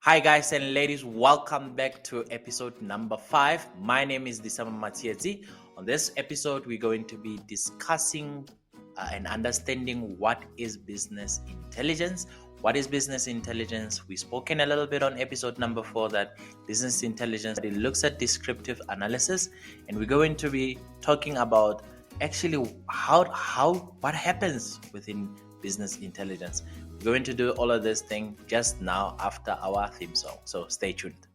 Hi guys and ladies, welcome back to episode number 5. My name is Disama Matieti. On this episode, we're going to be discussing and understanding what is business intelligence. What is business intelligence? We've spoken a little bit on episode number 4 that business intelligence, it looks at descriptive analysis, and we're going to be talking about actually what happens within business intelligence. We're going to do all of this thing just now after our theme song. So stay tuned.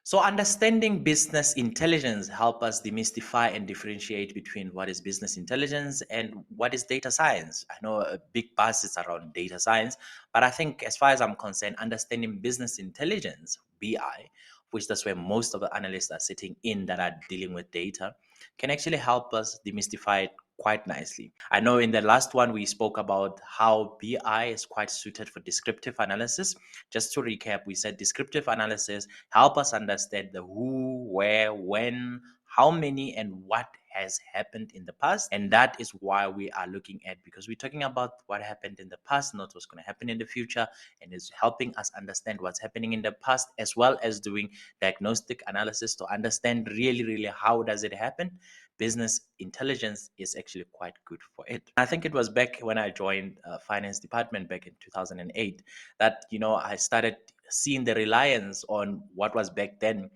So understanding business intelligence help us demystify and differentiate between what is business intelligence and what is data science. I know a big buzz is around data science, but I think as far as I'm concerned, understanding business intelligence, BI, which that's where most of the analysts are sitting in that are dealing with data, can actually help us demystify it quite nicely. I know in the last one we spoke about how BI is quite suited for descriptive analysis. Just to recap, we said descriptive analysis help us understand the who, where, when, how many, and what has happened in the past. And that is why we are looking at, because we're talking about what happened in the past, not what's going to happen in the future, and is helping us understand what's happening in the past, as well as doing diagnostic analysis to understand really how does it happen. Business intelligence is actually quite good for it. I think it was back when I joined finance department back in 2008 that I started seeing the reliance on what was back then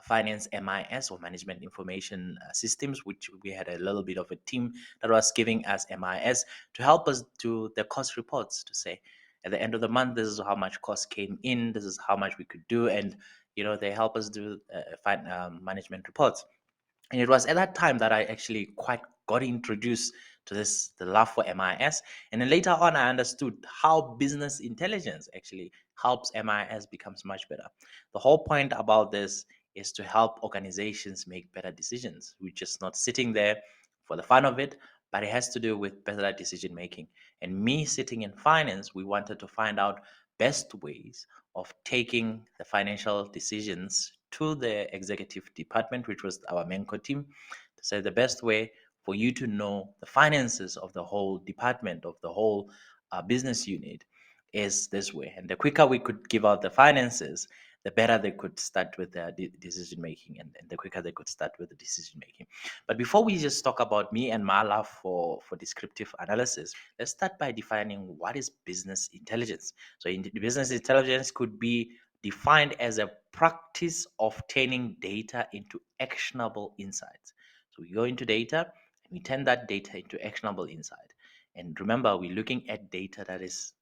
finance MIS, or management information systems, which we had a little bit of a team that was giving us MIS to help us do the cost reports, to say at the end of the month this is how much cost came in, this is how much we could do, and they help us do management reports. And it was at that time that I actually quite got introduced to the love for MIS. And then later on, I understood how business intelligence actually helps MIS becomes much better. The whole point about this is to help organizations make better decisions. We're just not sitting there for the fun of it, but it has to do with better decision making. And me sitting in finance, we wanted to find out best ways of taking the financial decisions to the executive department, which was our Menko team, to say the best way for you to know the finances of the whole department, of the whole business unit, is this way. And the quicker we could give out the finances, the better they could start with their decision making, and the quicker they could start with the decision making. But before we just talk about me and my love for descriptive analysis, let's start by defining what is business intelligence. So business intelligence could be defined as a practice of turning data into actionable insights. So we go into data and we turn that data into actionable insight. And remember, we're looking at data that is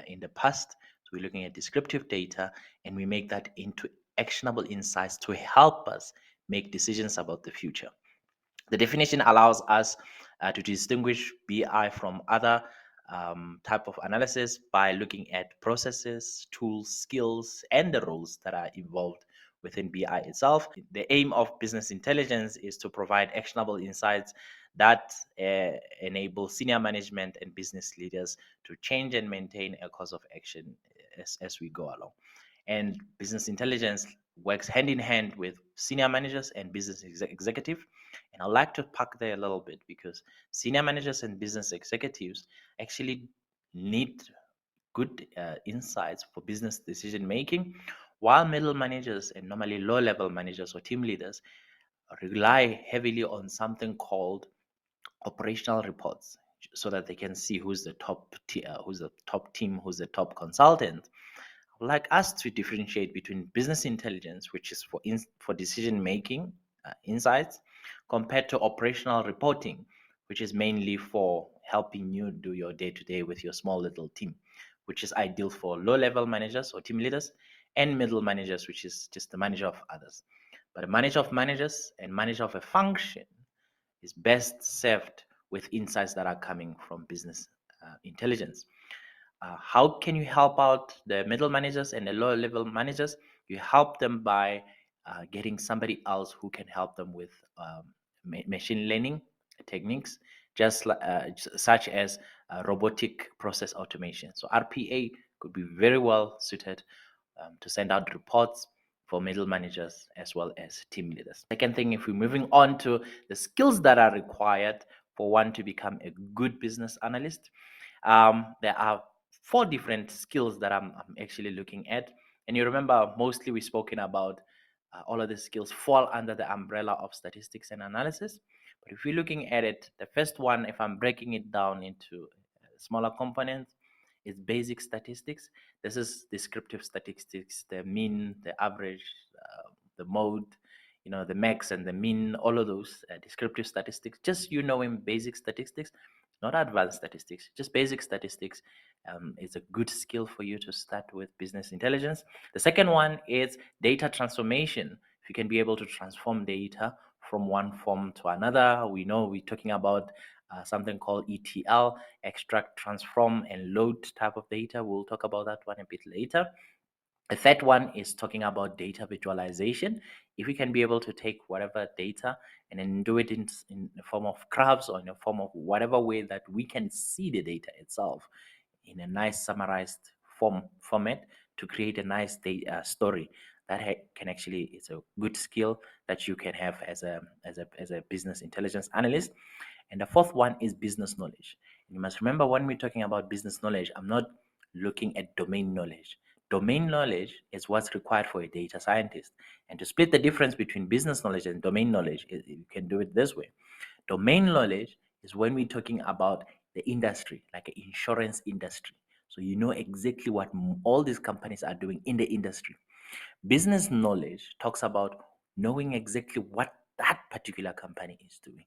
in the past. So we're looking at descriptive data and we make that into actionable insights to help us make decisions about the future. The definition allows us to distinguish BI from other type of analysis by looking at processes, tools, skills, and the roles that are involved within BI itself. The aim of business intelligence is to provide actionable insights that enable senior management and business leaders to change and maintain a course of action as we go along. And business intelligence works hand in hand with senior managers and business executive. And I'd like to park there a little bit, because senior managers and business executives actually need good insights for business decision making, while middle managers and normally low level managers or team leaders rely heavily on something called operational reports, so that they can see who's the top team, who's the top consultant. I'd like us to differentiate between business intelligence, which is for decision making insights, compared to operational reporting, which is mainly for helping you do your day to day with your small little team, which is ideal for low level managers or team leaders, and middle managers, which is just the manager of others. But a manager of managers and manager of a function is best served with insights that are coming from business intelligence. How can you help out the middle managers and the lower level managers? You help them by getting somebody else who can help them with machine learning techniques, such as robotic process automation. So RPA could be very well suited to send out reports for middle managers as well as team leaders. Second thing, if we're moving on to the skills that are required for one to become a good business analyst, there are four different skills that I'm actually looking at. And you remember, mostly we've spoken about all of the skills fall under the umbrella of statistics and analysis. But if we're looking at it, the first one, if I'm breaking it down into smaller components, is basic statistics. This is descriptive statistics, the mean, the average, the mode, the max and the mean, all of those descriptive statistics. Just knowing basic statistics, not advanced statistics, just basic statistics is a good skill for you to start with business intelligence. The second one is data transformation. If you can be able to transform data from one form to another, we know we're talking about something called ETL, extract, transform, and load type of data. We'll talk about that one a bit later. The third one is talking about data visualization. If we can be able to take whatever data and then do it in the form of graphs or in the form of whatever way that we can see the data itself in a nice summarized format to create a nice story that can actually, it's a good skill that you can have as a business intelligence analyst. And the fourth one is business knowledge. And you must remember, when we're talking about business knowledge, I'm not looking at domain knowledge. Domain knowledge is what's required for a data scientist. And to split the difference between business knowledge and domain knowledge, you can do it this way. Domain knowledge is when we're talking about the industry, like an insurance industry. So you know exactly what all these companies are doing in the industry. Business knowledge talks about knowing exactly what that particular company is doing.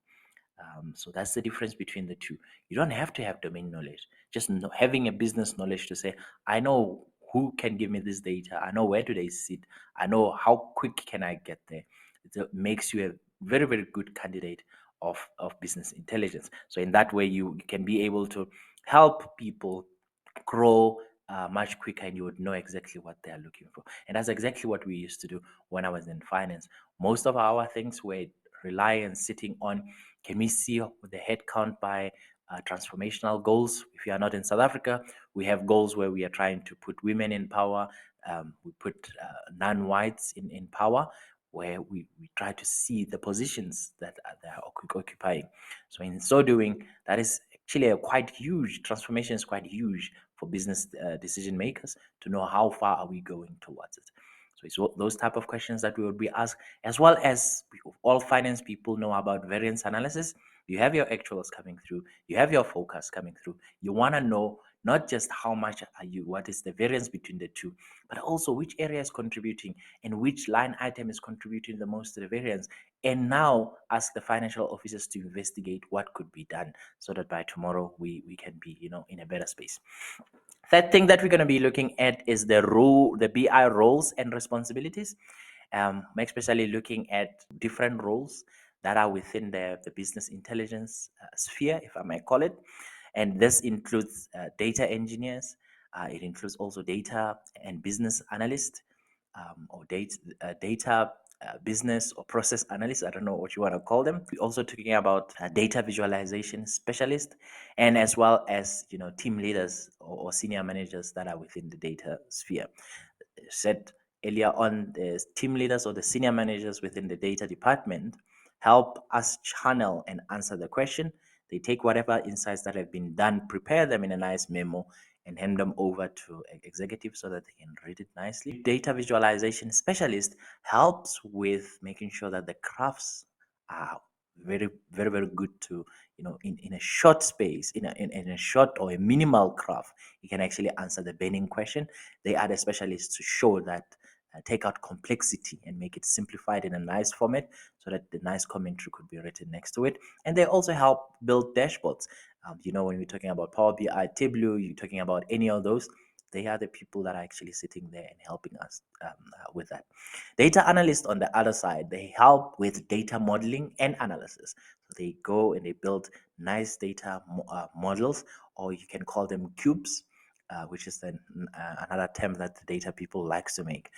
So that's the difference between the two. You don't have to have domain knowledge. Just having a business knowledge to say, I know who can give me this data. I know where do they sit. I know how quick can I get there. It makes you a very, very good candidate of business intelligence. So in that way, you can be able to help people grow much quicker, and you would know exactly what they are looking for. And that's exactly what we used to do when I was in finance. Most of our things were relying sitting on, can we see the head count by transformational goals? If you are not in South Africa, we have goals where we are trying to put women in power. We put non-whites in power, where we try to see the positions that they are occupying. So in so doing, that is actually a quite huge transformation, is quite huge for business decision makers to know how far are we going towards it. So it's those type of questions that we will be asked, as well as all finance people know about variance analysis. You have your actuals coming through, you have your forecast coming through. You want to know not just how much are you, what is the variance between the two, but also which area is contributing and which line item is contributing the most to the variance. And now ask the financial officers to investigate what could be done so that by tomorrow we can be in a better space. Third thing that we're going to be looking at is the BI roles and responsibilities. I'm especially looking at different roles that are within the business intelligence sphere, if I may call it. And this includes data engineers. It includes also data and business analysts, or data business or process analysts. I don't know what you want to call them. We're also talking about data visualization specialists, and as well as team leaders or senior managers that are within the data sphere. Said earlier on, the team leaders or the senior managers within the data department help us channel and answer the question. They take whatever insights that have been done, prepare them in a nice memo, and hand them over to executives so that they can read it nicely. Data visualization specialist helps with making sure that the graphs are very, very, very good to, in a short space, in a short or a minimal graph, you can actually answer the burning question. They are the specialists to show that take out complexity and make it simplified in a nice format so that the nice commentary could be written next to it. And they also help build dashboards. When we're talking about Power BI, Tableau, you're talking about any of those, they are the people that are actually sitting there and helping us with that. Data analysts on the other side, they help with data modeling and analysis. So they go and they build nice data models, or you can call them cubes, which is another term that the data people likes to make.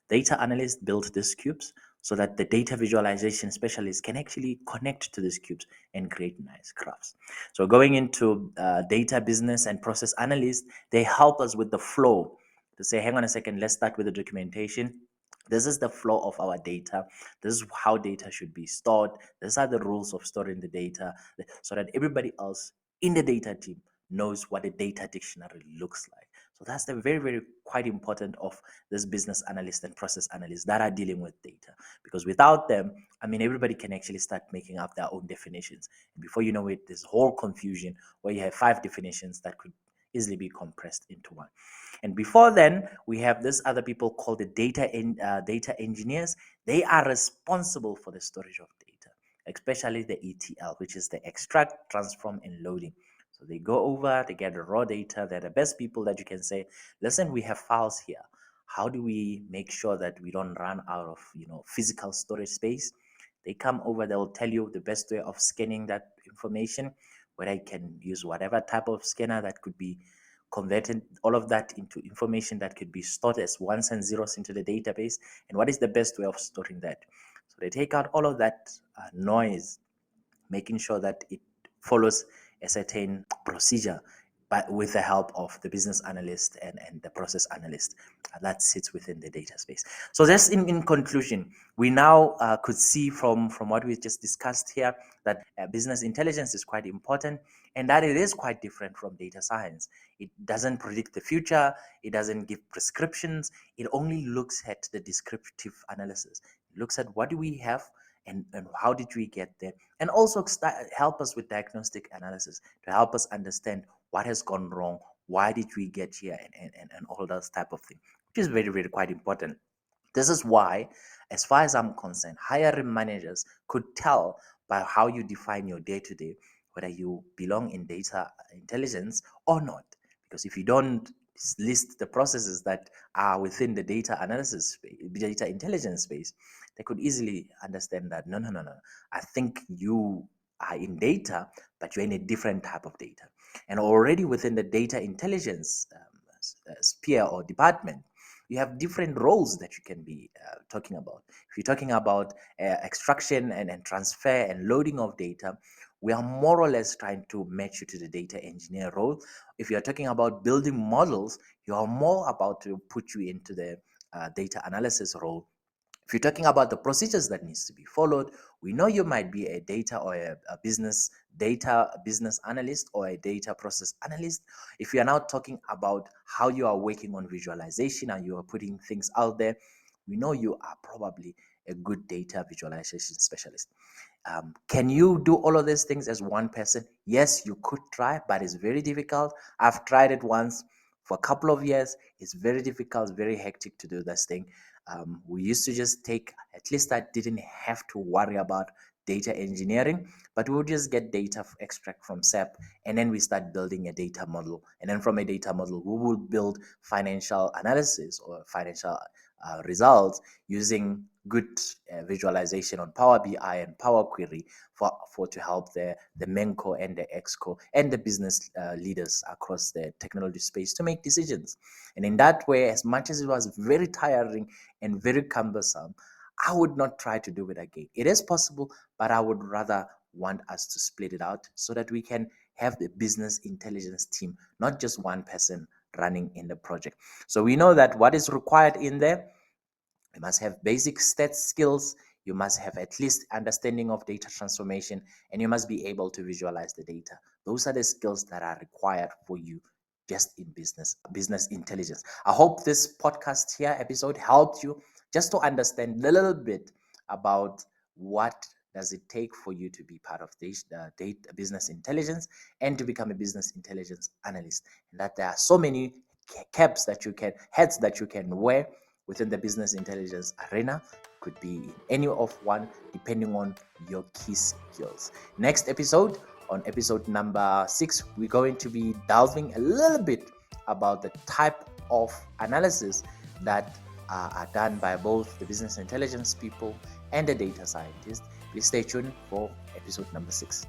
Data analysts build these cubes so that the data visualization specialists can actually connect to these cubes and create nice graphs. So going into data business and process analysts, they help us with the flow to say, hang on a second, let's start with the documentation. This is the flow of our data. This is how data should be stored. These are the rules of storing the data so that everybody else in the data team knows what a data dictionary looks like. So that's the very, very quite important of this business analyst and process analysts that are dealing with data. Because without them, everybody can actually start making up their own definitions. And before you know it, there's whole confusion where you have 5 definitions that could easily be compressed into one. And before then, we have this other people called the data engineers. They are responsible for the storage of data, especially the ETL, which is the extract, transform, and loading. So they go over, they get the raw data. They're the best people that you can say, listen, we have files here. How do we make sure that we don't run out of physical storage space? They come over, they'll tell you the best way of scanning that information, whether you can use whatever type of scanner that could be converting all of that into information that could be stored as ones and zeros into the database, and what is the best way of storing that. So they take out all of that noise, making sure that it follows a certain procedure, but with the help of the business analyst and the process analyst that sits within the data space. So just in conclusion, we now could see from what we just discussed here that business intelligence is quite important, and that it is quite different from data science. It doesn't predict the future. It doesn't give prescriptions. It only looks at the descriptive analysis. It looks at what do we have and how did we get there, and also help us with diagnostic analysis to help us understand what has gone wrong, why did we get here, and all those type of things, which is very, very quite important. This is why, as far as I'm concerned, hiring managers could tell by how you define your day-to-day whether you belong in data intelligence or not. Because if you don't list the processes that are within the data analysis space, data intelligence space, they could easily understand that no. I think you are in data, but you're in a different type of data. And already within the data intelligence sphere or department, you have different roles that you can be talking about. If you're talking about extraction and transfer and loading of data, we are more or less trying to match you to the data engineer role. If you're talking about building models, you are more about to put you into the data analysis role. If you're talking about the procedures that needs to be followed, we know you might be a data or a business data business analyst or a data process analyst. If you are now talking about how you are working on visualization and you are putting things out there, we know you are probably a good data visualization specialist. Can you do all of these things as one person? Yes, you could try, but it's very difficult. I've tried it once for a couple of years. It's very difficult, very hectic to do this thing. We used to just take, at least I didn't have to worry about data engineering, but we would just get data extract from SAP, and then we start building a data model. And then from a data model, we will build financial analysis or financial results using good visualization on Power BI and Power Query for to help the Menco and the Exco and the business leaders across the technology space to make decisions. And in that way, as much as it was very tiring and very cumbersome, I would not try to do it again. It is possible, but I would rather want us to split it out so that we can have the business intelligence team, not just one person running in the project. So we know that what is required in there, you must have basic stats skills, you must have at least understanding of data transformation, and you must be able to visualize the data. Those are the skills that are required for you just in business intelligence. I hope this podcast here episode helped you just to understand a little bit about what does it take for you to be part of data business intelligence and to become a business intelligence analyst, and that there are so many caps that you can hats that you can wear within the business intelligence arena. Could be in any of one, depending on your key skills. Next episode, on episode number 6, we're going to be delving a little bit about the type of analysis that are done by both the business intelligence people and the data scientists. Please stay tuned for episode number 6.